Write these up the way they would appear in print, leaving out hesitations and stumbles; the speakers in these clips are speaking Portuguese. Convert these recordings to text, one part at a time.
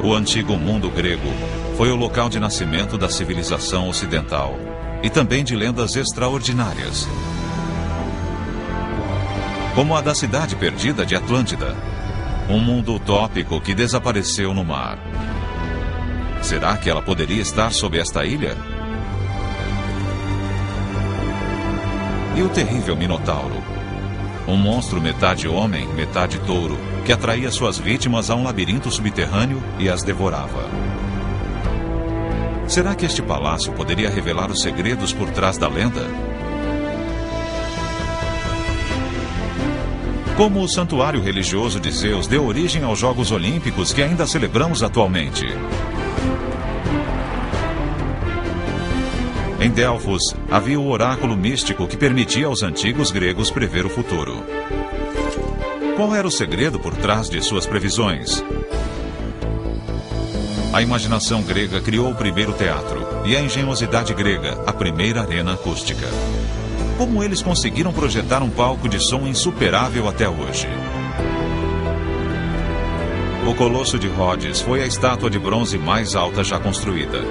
O antigo mundo grego foi o local de nascimento da civilização ocidental e também de lendas extraordinárias, como a da cidade perdida de Atlântida, um mundo utópico que desapareceu no mar. Será que ela poderia estar sob esta ilha? E o terrível Minotauro, um monstro metade homem, metade touro, que atraía suas vítimas a um labirinto subterrâneo e as devorava. Será que este palácio poderia revelar os segredos por trás da lenda? Como o santuário religioso de Zeus deu origem aos Jogos Olímpicos que ainda celebramos atualmente? Em Delfos, havia o oráculo místico que permitia aos antigos gregos prever o futuro. Qual era o segredo por trás de suas previsões? A imaginação grega criou o primeiro teatro e a engenhosidade grega a primeira arena acústica. Como eles conseguiram projetar um palco de som insuperável até hoje? O Colosso de Rhodes foi a estátua de bronze mais alta já construída.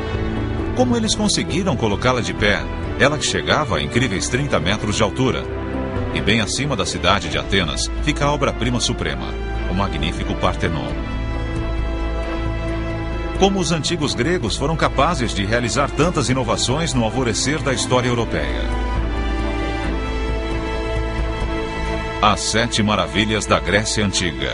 Como eles conseguiram colocá-la de pé, ela que chegava a incríveis 30 metros de altura? E bem acima da cidade de Atenas fica a obra-prima suprema, o magnífico Partenon. Como os antigos gregos foram capazes de realizar tantas inovações no alvorecer da história europeia? As 7 maravilhas da Grécia Antiga.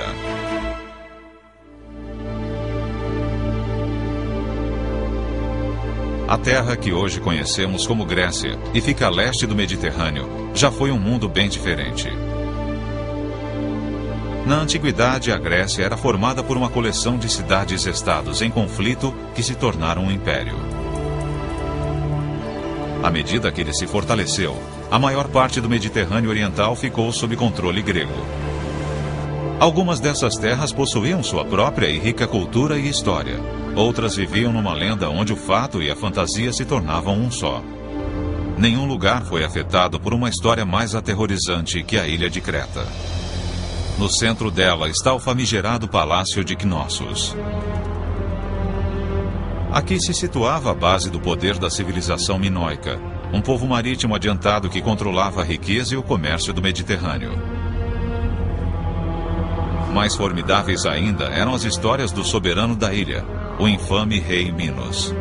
A terra que hoje conhecemos como Grécia e fica a leste do Mediterrâneo já foi um mundo bem diferente. Na antiguidade, a Grécia era formada por uma coleção de cidades-estados em conflito que se tornaram um império. À medida que ele se fortaleceu, a maior parte do Mediterrâneo Oriental ficou sob controle grego. Algumas dessas terras possuíam sua própria e rica cultura e história. Outras viviam numa lenda onde o fato e a fantasia se tornavam um só. Nenhum lugar foi afetado por uma história mais aterrorizante que a ilha de Creta. No centro dela está o famigerado Palácio de Knossos. Aqui se situava a base do poder da civilização minoica, um povo marítimo adiantado que controlava a riqueza e o comércio do Mediterrâneo. Mais formidáveis ainda eram as histórias do soberano da ilha, o infame rei Minos.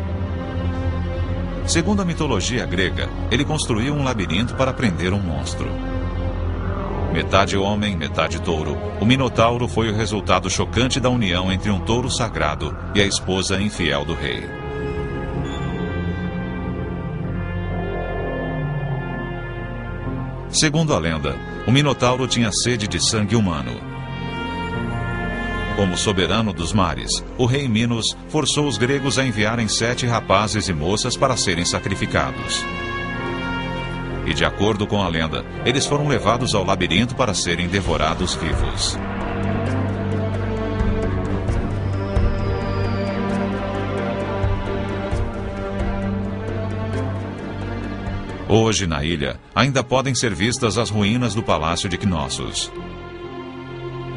Segundo a mitologia grega, ele construiu um labirinto para prender um monstro. Metade homem, metade touro, o Minotauro foi o resultado chocante da união entre um touro sagrado e a esposa infiel do rei. Segundo a lenda, o Minotauro tinha sede de sangue humano. Como soberano dos mares, o rei Minos forçou os gregos a enviarem 7 rapazes e moças para serem sacrificados. E de acordo com a lenda, eles foram levados ao labirinto para serem devorados vivos. Hoje, na ilha, ainda podem ser vistas as ruínas do Palácio de Knossos.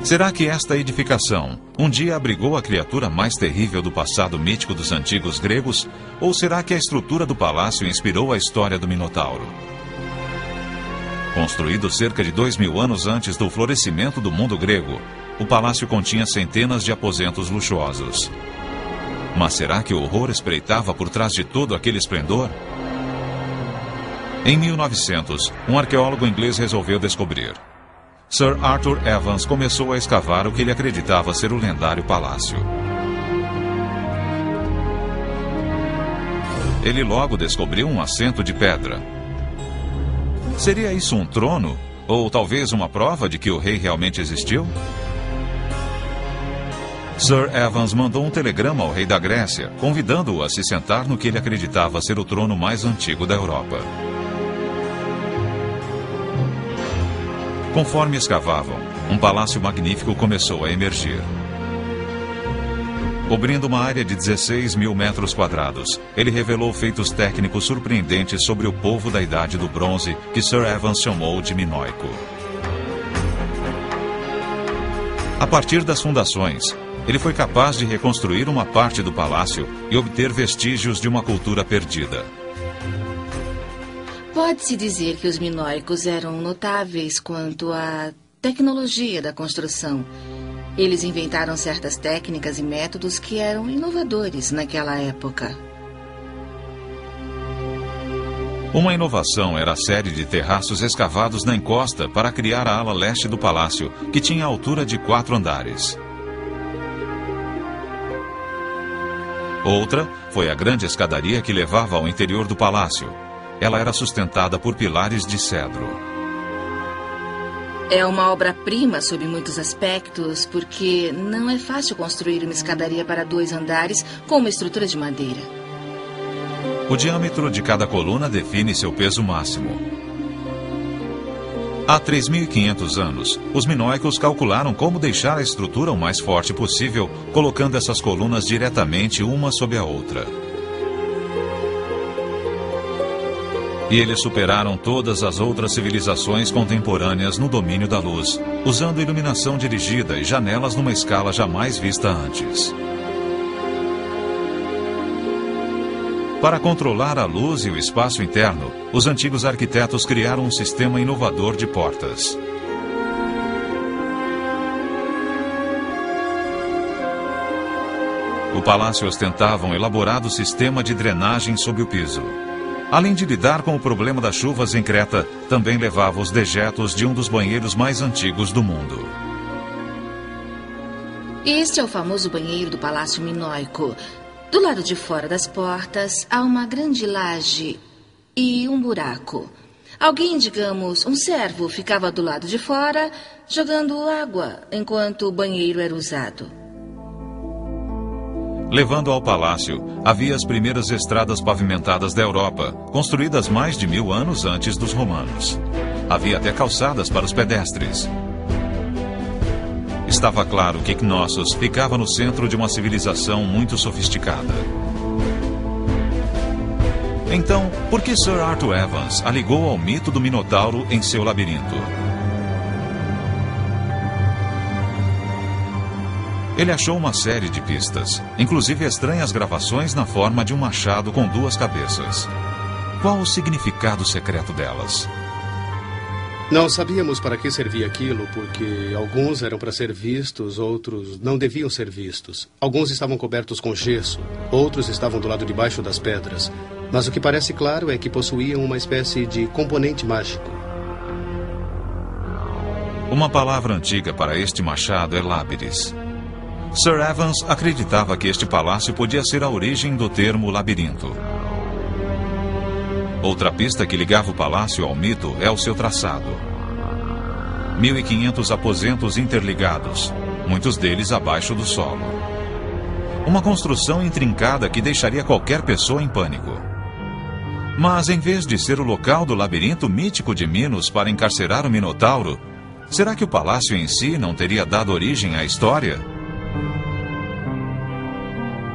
Será que esta edificação um dia abrigou a criatura mais terrível do passado mítico dos antigos gregos? Ou será que a estrutura do palácio inspirou a história do Minotauro? Construído cerca de 2000 anos antes do florescimento do mundo grego, o palácio continha centenas de aposentos luxuosos. Mas será que o horror espreitava por trás de todo aquele esplendor? Em 1900, um arqueólogo inglês resolveu descobrir. Sir Arthur Evans começou a escavar o que ele acreditava ser o lendário palácio. Ele logo descobriu um assento de pedra. Seria isso um trono? Ou talvez uma prova de que o rei realmente existiu? Sir Evans mandou um telegrama ao rei da Grécia, convidando-o a se sentar no que ele acreditava ser o trono mais antigo da Europa. Conforme escavavam, um palácio magnífico começou a emergir. Cobrindo uma área de 16 mil metros quadrados, ele revelou feitos técnicos surpreendentes sobre o povo da Idade do Bronze, que Sir Evans chamou de minoico. A partir das fundações, ele foi capaz de reconstruir uma parte do palácio e obter vestígios de uma cultura perdida. Pode-se dizer que os minoicos eram notáveis quanto à tecnologia da construção. Eles inventaram certas técnicas e métodos que eram inovadores naquela época. Uma inovação era a série de terraços escavados na encosta para criar a ala leste do palácio, que tinha a altura de 4 andares. Outra foi a grande escadaria que levava ao interior do palácio. Ela era sustentada por pilares de cedro. É uma obra-prima sob muitos aspectos, porque não é fácil construir uma escadaria para 2 andares com uma estrutura de madeira. O diâmetro de cada coluna define seu peso máximo. Há 3.500 anos, os minoicos calcularam como deixar a estrutura o mais forte possível, colocando essas colunas diretamente uma sobre a outra. E eles superaram todas as outras civilizações contemporâneas no domínio da luz, usando iluminação dirigida e janelas numa escala jamais vista antes. Para controlar a luz e o espaço interno, os antigos arquitetos criaram um sistema inovador de portas. O palácio ostentava um elaborado sistema de drenagem sob o piso. Além de lidar com o problema das chuvas em Creta, também levava os dejetos de um dos banheiros mais antigos do mundo. Este é o famoso banheiro do Palácio Minoico. Do lado de fora das portas, há uma grande laje e um buraco. Alguém, digamos, um servo, ficava do lado de fora, jogando água, enquanto o banheiro era usado. Levando ao palácio, havia as primeiras estradas pavimentadas da Europa, construídas mais de 1000 anos antes dos romanos. Havia até calçadas para os pedestres. Estava claro que Knossos ficava no centro de uma civilização muito sofisticada. Então, por que Sir Arthur Evans a ligou ao mito do Minotauro em seu labirinto? Ele achou uma série de pistas, inclusive estranhas gravações na forma de um machado com 2 cabeças. Qual o significado secreto delas? Não sabíamos para que servia aquilo, porque alguns eram para ser vistos, outros não deviam ser vistos. Alguns estavam cobertos com gesso, outros estavam do lado de baixo das pedras. Mas o que parece claro é que possuíam uma espécie de componente mágico. Uma palavra antiga para este machado é lábiris. Sir Evans acreditava que este palácio podia ser a origem do termo labirinto. Outra pista que ligava o palácio ao mito é o seu traçado. 1.500 aposentos interligados, muitos deles abaixo do solo. Uma construção intrincada que deixaria qualquer pessoa em pânico. Mas em vez de ser o local do labirinto mítico de Minos para encarcerar o Minotauro, será que o palácio em si não teria dado origem à história?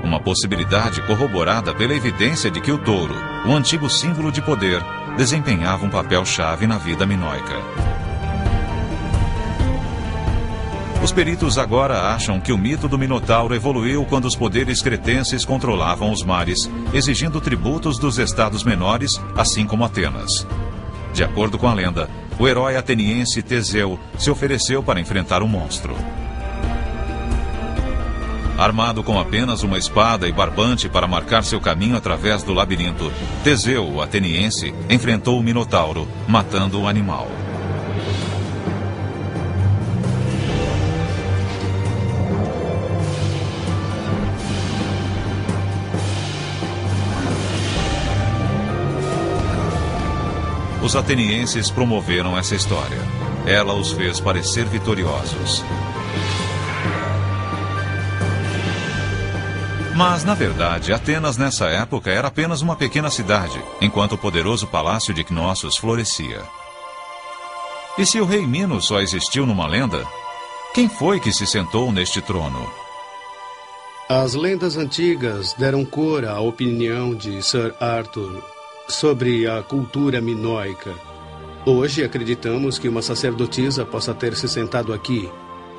Uma possibilidade corroborada pela evidência de que o touro, o antigo símbolo de poder, desempenhava um papel-chave na vida minoica. Os peritos agora acham que o mito do Minotauro evoluiu quando os poderes cretenses controlavam os mares, exigindo tributos dos estados menores, assim como Atenas. De acordo com a lenda, o herói ateniense Teseu se ofereceu para enfrentar o monstro. Armado com apenas uma espada e barbante para marcar seu caminho através do labirinto, Teseu, o ateniense, enfrentou o Minotauro, matando o animal. Os atenienses promoveram essa história. Ela os fez parecer vitoriosos. Mas, na verdade, Atenas nessa época era apenas uma pequena cidade, enquanto o poderoso palácio de Knossos florescia. E se o rei Minos só existiu numa lenda, quem foi que se sentou neste trono? As lendas antigas deram cor à opinião de Sir Arthur sobre a cultura minoica. Hoje acreditamos que uma sacerdotisa possa ter se sentado aqui,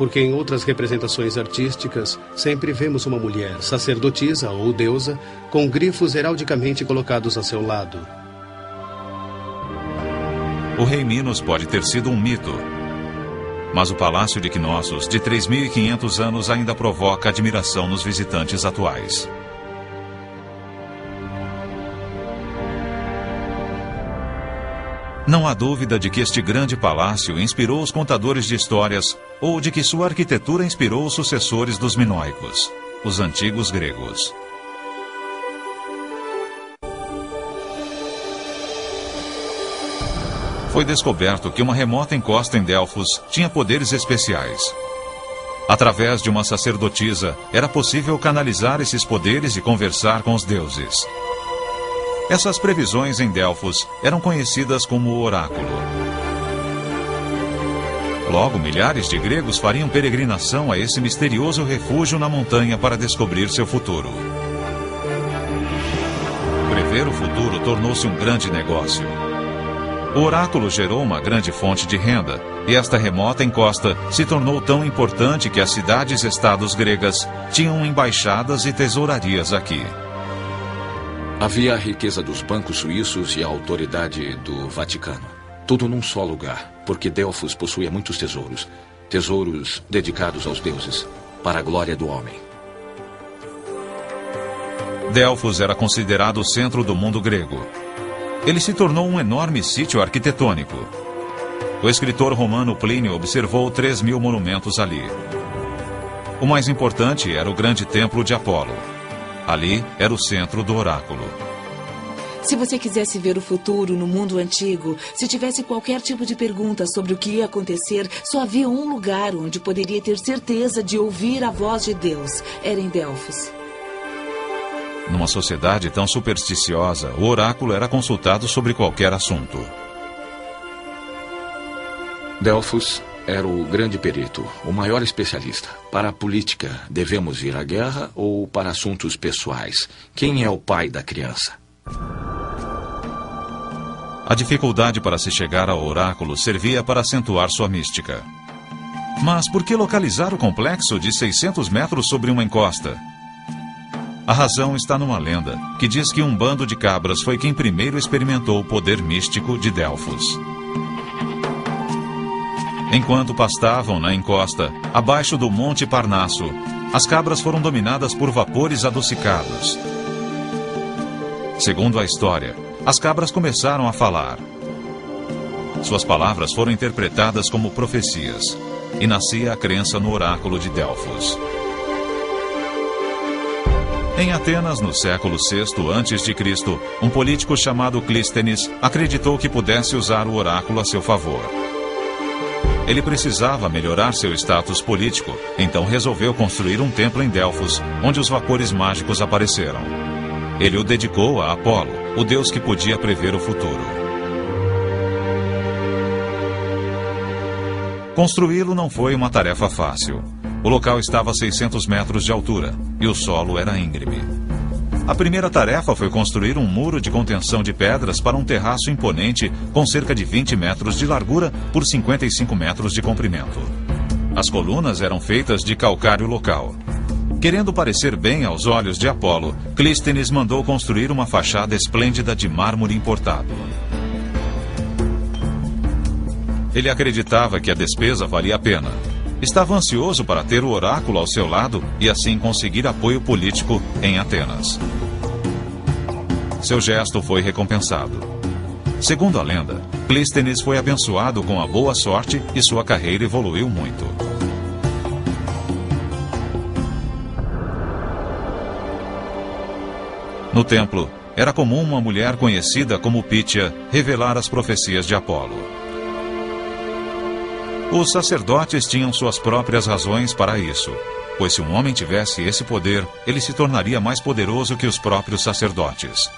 porque em outras representações artísticas sempre vemos uma mulher, sacerdotisa ou deusa, com grifos heraldicamente colocados a seu lado. O rei Minos pode ter sido um mito, mas o Palácio de Knossos, de 3.500 anos, ainda provoca admiração nos visitantes atuais. Não há dúvida de que este grande palácio inspirou os contadores de histórias ou de que sua arquitetura inspirou os sucessores dos minoicos, os antigos gregos. Foi descoberto que uma remota encosta em Delfos tinha poderes especiais. Através de uma sacerdotisa, era possível canalizar esses poderes e conversar com os deuses. Essas previsões em Delfos eram conhecidas como o oráculo. Logo, milhares de gregos fariam peregrinação a esse misterioso refúgio na montanha para descobrir seu futuro. Prever o futuro tornou-se um grande negócio. O oráculo gerou uma grande fonte de renda, e esta remota encosta se tornou tão importante que as cidades-estados gregas tinham embaixadas e tesourarias aqui. Havia a riqueza dos bancos suíços e a autoridade do Vaticano. Tudo num só lugar, porque Delfos possuía muitos tesouros. Tesouros dedicados aos deuses, para a glória do homem. Delfos era considerado o centro do mundo grego. Ele se tornou um enorme sítio arquitetônico. O escritor romano Plínio observou 3.000 monumentos ali. O mais importante era o grande templo de Apolo. Ali era o centro do oráculo. Se você quisesse ver o futuro no mundo antigo, se tivesse qualquer tipo de pergunta sobre o que ia acontecer, só havia um lugar onde poderia ter certeza de ouvir a voz de Deus. Era em Delfos. Numa sociedade tão supersticiosa, o oráculo era consultado sobre qualquer assunto. Delfos era o grande perito, o maior especialista. Para a política, devemos ir à guerra ou para assuntos pessoais? Quem é o pai da criança? A dificuldade para se chegar ao oráculo servia para acentuar sua mística. Mas por que localizar o complexo de 600 metros sobre uma encosta? A razão está numa lenda, que diz que um bando de cabras foi quem primeiro experimentou o poder místico de Delfos. Enquanto pastavam na encosta, abaixo do Monte Parnasso, as cabras foram dominadas por vapores adocicados. Segundo a história, as cabras começaram a falar. Suas palavras foram interpretadas como profecias, e nascia a crença no oráculo de Delfos. Em Atenas, no século VI a.C., um político chamado Clístenes acreditou que pudesse usar o oráculo a seu favor. Ele precisava melhorar seu status político, então resolveu construir um templo em Delfos, onde os vapores mágicos apareceram. Ele o dedicou a Apolo, o deus que podia prever o futuro. Construí-lo não foi uma tarefa fácil. O local estava a 600 metros de altura e o solo era íngreme. A primeira tarefa foi construir um muro de contenção de pedras para um terraço imponente com cerca de 20 metros de largura por 55 metros de comprimento. As colunas eram feitas de calcário local. Querendo parecer bem aos olhos de Apolo, Clístenes mandou construir uma fachada esplêndida de mármore importado. Ele acreditava que a despesa valia a pena. Estava ansioso para ter o oráculo ao seu lado e assim conseguir apoio político em Atenas. Seu gesto foi recompensado. Segundo a lenda, Clístenes foi abençoado com a boa sorte e sua carreira evoluiu muito. No templo, era comum uma mulher conhecida como Pítia revelar as profecias de Apolo. Os sacerdotes tinham suas próprias razões para isso, pois se um homem tivesse esse poder, ele se tornaria mais poderoso que os próprios sacerdotes.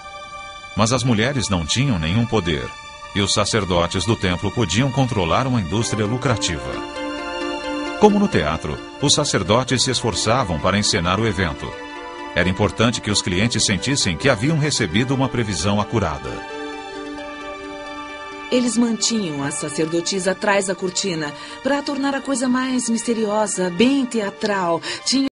Mas as mulheres não tinham nenhum poder, e os sacerdotes do templo podiam controlar uma indústria lucrativa. Como no teatro, os sacerdotes se esforçavam para encenar o evento. Era importante que os clientes sentissem que haviam recebido uma previsão acurada. Eles mantinham a sacerdotisa atrás da cortina para tornar a coisa mais misteriosa, bem teatral. Tinha